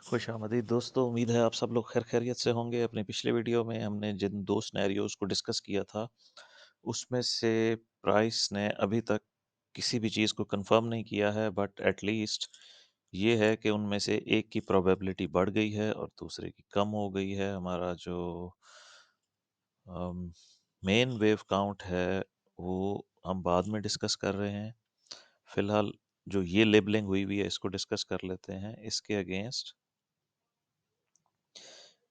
खुशामदीद दोस्तों, उम्मीद है आप सब लोग खैर खैरियत से होंगे। अपने पिछले वीडियो में हमने जिन दो सिनेरियोज को डिस्कस किया था, उसमें से प्राइस ने अभी तक किसी भी चीज़ को कंफर्म नहीं किया है, बट एटलीस्ट ये है कि उनमें से एक की प्रोबेबिलिटी बढ़ गई है और दूसरे की कम हो गई है। हमारा जो मेन वेव काउंट है, वो हम बाद में डिस्कस कर रहे हैं। फिलहाल जो ये लेबलिंग हुई हुई है, इसको डिस्कस कर लेते हैं। इसके अगेंस्ट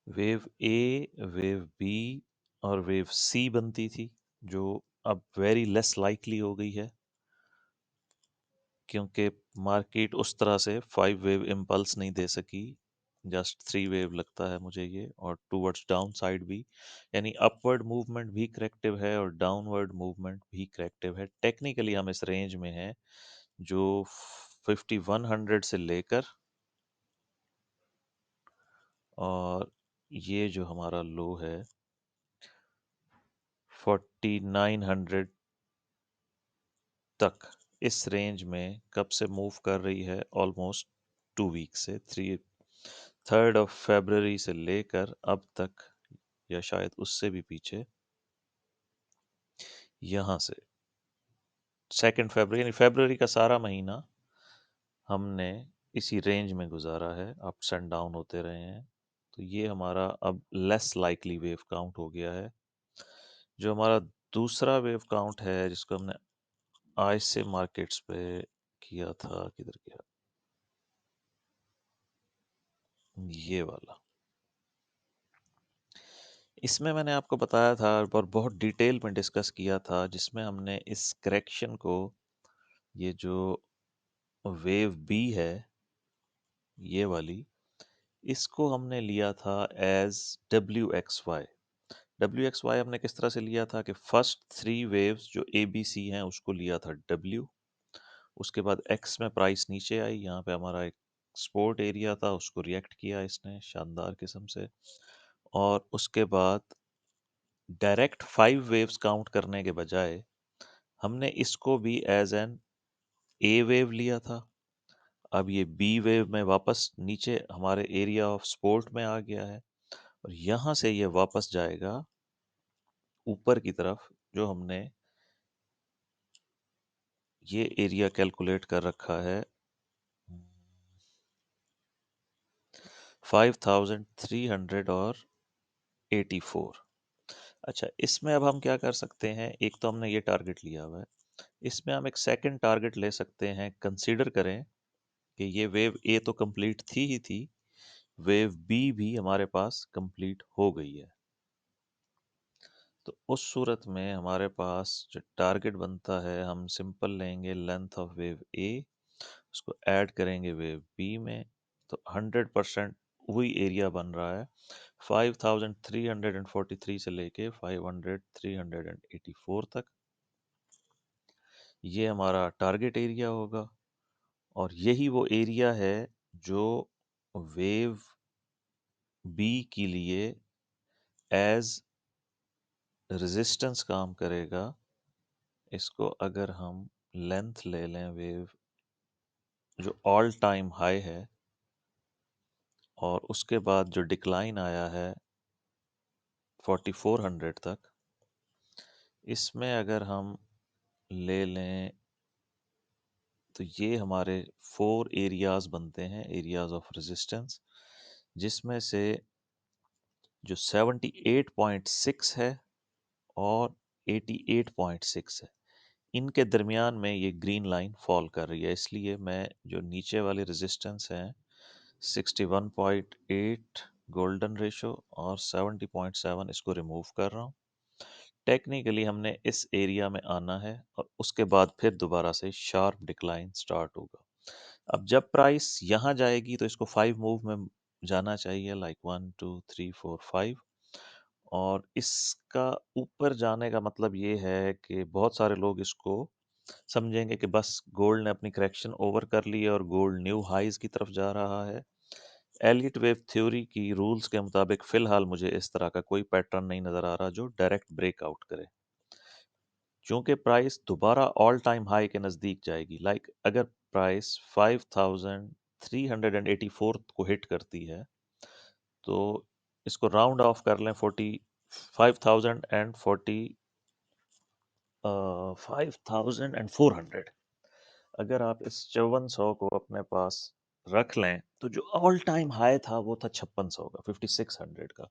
वेव ए, वेव बी और वेव सी बनती थी, जो अब वेरी लेस लाइकली हो गई है, क्योंकि मार्केट उस तरह से 5 वेव इम्पल्स नहीं दे सकी। जस्ट 3 वेव लगता है मुझे ये, और टूवर्ड्स डाउन साइड भी, यानी अपवर्ड मूवमेंट भी करेक्टिव है और डाउनवर्ड मूवमेंट भी करेक्टिव है। टेक्निकली हम इस रेंज में हैं जो 5100 से लेकर, और ये जो हमारा लो है 4900 तक, इस रेंज में कब से मूव कर रही है? ऑलमोस्ट 2 वीक से, 3rd of February से लेकर अब तक, या शायद उससे भी पीछे, यहाँ से 2nd February, यानी फरवरी का सारा महीना हमने इसी रेंज में गुजारा है, अप्स एंड डाउन होते रहे हैं। तो ये हमारा अब लेस लाइकली वेव काउंट हो गया है। जो हमारा दूसरा वेव काउंट है, जिसको हमने आज से मार्केट्स पे किया था, किधर गया ये वाला, इसमें मैंने आपको बताया था और बहुत डिटेल में डिस्कस किया था, जिसमें हमने इस करेक्शन को, ये जो वेव बी है ये वाली, इसको हमने लिया था एज WXY। WXY हमने किस तरह से लिया था कि फर्स्ट 3 वेव्स जो ABC हैं उसको लिया था W, उसके बाद X में प्राइस नीचे आई, यहाँ पे हमारा एक सपोर्ट एरिया था, उसको रिएक्ट किया इसने शानदार किस्म से, और उसके बाद डायरेक्ट 5 वेव्स काउंट करने के बजाय हमने इसको भी एज एन ए वेव लिया था। अब ये बी वेव में वापस नीचे हमारे एरिया ऑफ सपोर्ट में आ गया है, और यहाँ से ये वापस जाएगा ऊपर की तरफ, जो हमने ये एरिया कैलकुलेट कर रखा है 5384। अच्छा, इसमें अब हम क्या कर सकते हैं? एक तो हमने ये टारगेट लिया हुआ है, इसमें हम एक सेकंड टारगेट ले सकते हैं। कंसीडर करें कि ये वेव ए तो कंप्लीट थी ही थी, वेव बी भी हमारे पास कंप्लीट हो गई है। तो उस सूरत में हमारे पास जो टारगेट बनता है, हम सिंपल लेंगे लेंथ ऑफ वेव ए, उसको ऐड करेंगे वेव बी में, तो 100% वही एरिया बन रहा है, 5343 से लेके 384 तक। ये हमारा टारगेट एरिया होगा, और यही वो एरिया है जो वेव बी के लिए एज रेजिस्टेंस काम करेगा। इसको अगर हम लेंथ ले लें, वेव जो ऑल टाइम हाई है, और उसके बाद जो डिक्लाइन आया है 4400 तक, इसमें अगर हम ले लें तो ये हमारे 4 एरियाज बनते हैं, एरियाज ऑफ रेजिस्टेंस, जिसमें से जो 78.6 है और 88.6 है, इनके दरमियान में ये ग्रीन लाइन फॉल कर रही है। इसलिए मैं जो नीचे वाले रेजिस्टेंस हैं 61.8 गोल्डन रेशो और 70.7, इसको रिमूव कर रहा हूँ। टेक्निकली हमने इस एरिया में आना है, और उसके बाद फिर दोबारा से शार्प डिक्लाइन स्टार्ट होगा। अब जब प्राइस यहाँ जाएगी तो इसको 5 मूव में जाना चाहिए, लाइक 1 2 3 4 5, और इसका ऊपर जाने का मतलब ये है कि बहुत सारे लोग इसको समझेंगे कि बस गोल्ड ने अपनी करेक्शन ओवर कर ली है और गोल्ड न्यू हाईज की तरफ जा रहा है। एलियट वेव थ्योरी की रूल्स के मुताबिक फ़िलहाल मुझे इस तरह का कोई पैटर्न नहीं नज़र आ रहा जो डायरेक्ट ब्रेकआउट करे। चूँकि प्राइस दोबारा ऑल टाइम हाई के नज़दीक जाएगी, लाइक अगर प्राइस 384 को हिट करती है, तो इसको राउंड ऑफ कर लें 5400। अगर आप इस 5400 को अपने पास रख लें, तो जो ऑल टाइम हाई था वो था 5600 का, 5600 का।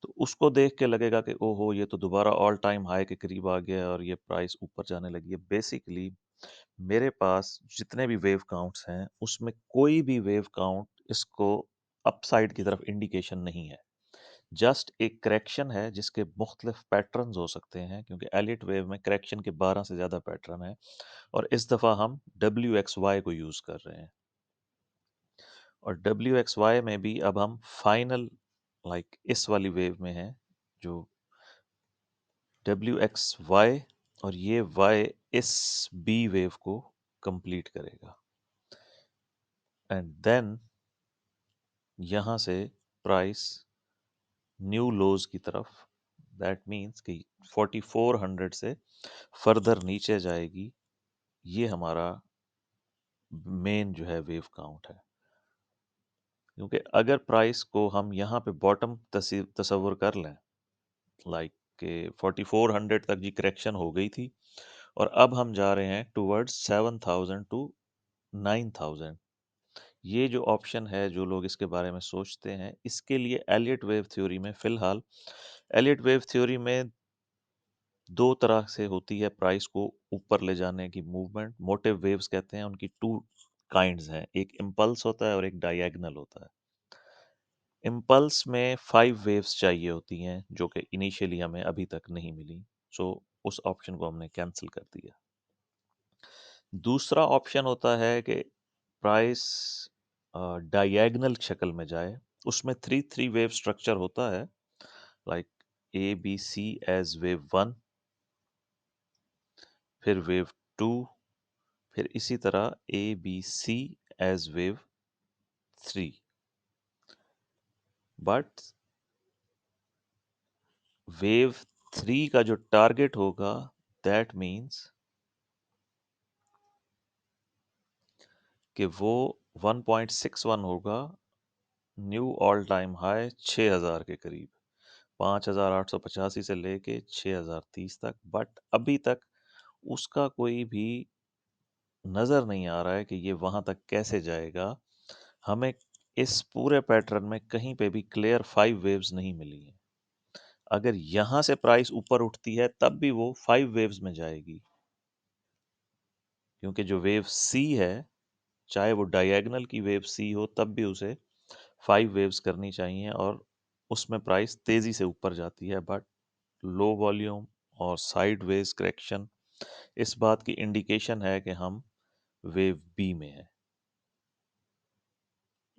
तो उसको देख के लगेगा कि ओहो, ये तो दोबारा ऑल टाइम हाई के करीब आ गया है और ये प्राइस ऊपर जाने लगी है। बेसिकली मेरे पास जितने भी वेव काउंट्स हैं, उसमें कोई भी वेव काउंट इसको अपसाइड की तरफ इंडिकेशन नहीं है। जस्ट एक करेक्शन है जिसके मुख्तलिफ पैटर्न्स हो सकते हैं, क्योंकि एलिट वेव में करेक्शन के 12 से ज़्यादा पैटर्न है, और इस दफ़ा हम WXY को यूज़ कर रहे हैं। और WXY में भी अब हम फाइनल इस वाली वेव में हैं, जो WXY, और ये Y इस B वेव को कंप्लीट करेगा, एंड देन यहाँ से प्राइस न्यू लोज की तरफ, दैट मीन्स कि 4400 से फर्दर नीचे जाएगी। ये हमारा मेन जो है वेव काउंट है, क्योंकि अगर प्राइस को हम यहाँ पे बॉटम तस्वुर कर लें, लाइक के 4400 तक जी करेक्शन हो गई थी, और अब हम जा रहे हैं टुवर्ड्स 7000 टू 9000। ये जो ऑप्शन है, जो लोग इसके बारे में सोचते हैं, इसके लिए एलियट वेव थ्योरी में फ़िलहाल एलियट वेव थ्योरी में दो तरह से होती है प्राइस को ऊपर ले जाने की मूवमेंट। मोटिव वेव्स कहते हैं, उनकी टू काइंड्स हैं, एक इम्पल्स होता है और एक डायगोनल होता है। इम्पल्स में 5 वेव्स चाहिए होती हैं, जो कि इनिशियली हमें अभी तक नहीं मिली, सो उस ऑप्शन को हमने कैंसिल कर दिया। दूसरा ऑप्शन होता है कि प्राइस डायगोनल शक्ल में जाए, उसमें 3 वेव स्ट्रक्चर होता है, लाइक ABC एज वेव 1, फिर वेव 2, फिर इसी तरह ABC as wave 3। But wave 3 का जो टारगेट होगा, दैट मीन्स कि वो 1.61 होगा, न्यू ऑल टाइम हाई 6000 के करीब, 5885 से लेके 6030 तक। बट अभी तक उसका कोई भी नज़र नहीं आ रहा है कि ये वहाँ तक कैसे जाएगा। हमें इस पूरे पैटर्न में कहीं पे भी क्लियर 5 वेव्स नहीं मिली हैं। अगर यहाँ से प्राइस ऊपर उठती है, तब भी वो 5 वेव्स में जाएगी, क्योंकि जो वेव C है, चाहे वो डायगोनल की वेव C हो, तब भी उसे 5 वेव्स करनी चाहिए, और उसमें प्राइस तेज़ी से ऊपर जाती है। बट लो वॉल्यूम और साइड वेज करेक्शन इस बात की इंडिकेशन है कि हम वेव B में हैं।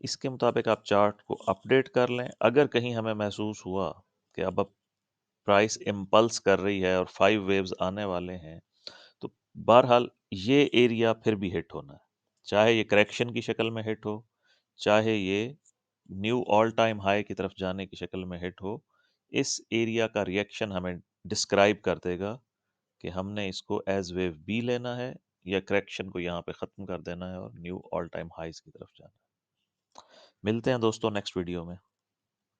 इसके मुताबिक आप चार्ट को अपडेट कर लें। अगर कहीं हमें महसूस हुआ कि अब प्राइस इम्पल्स कर रही है और 5 वेव्स आने वाले हैं, तो बहरहाल ये एरिया फिर भी हिट होना है, चाहे ये करेक्शन की शक्ल में हिट हो, चाहे ये न्यू ऑल टाइम हाई की तरफ जाने की शक्ल में हिट हो। इस एरिया का रिएक्शन हमें डिस्क्राइब कर देगा कि हमने इसको एज वेव बी लेना है, या करेक्शन को यहाँ पे ख़त्म कर देना है और न्यू ऑल टाइम हाइज की तरफ जाना है। मिलते हैं दोस्तों नेक्स्ट वीडियो में।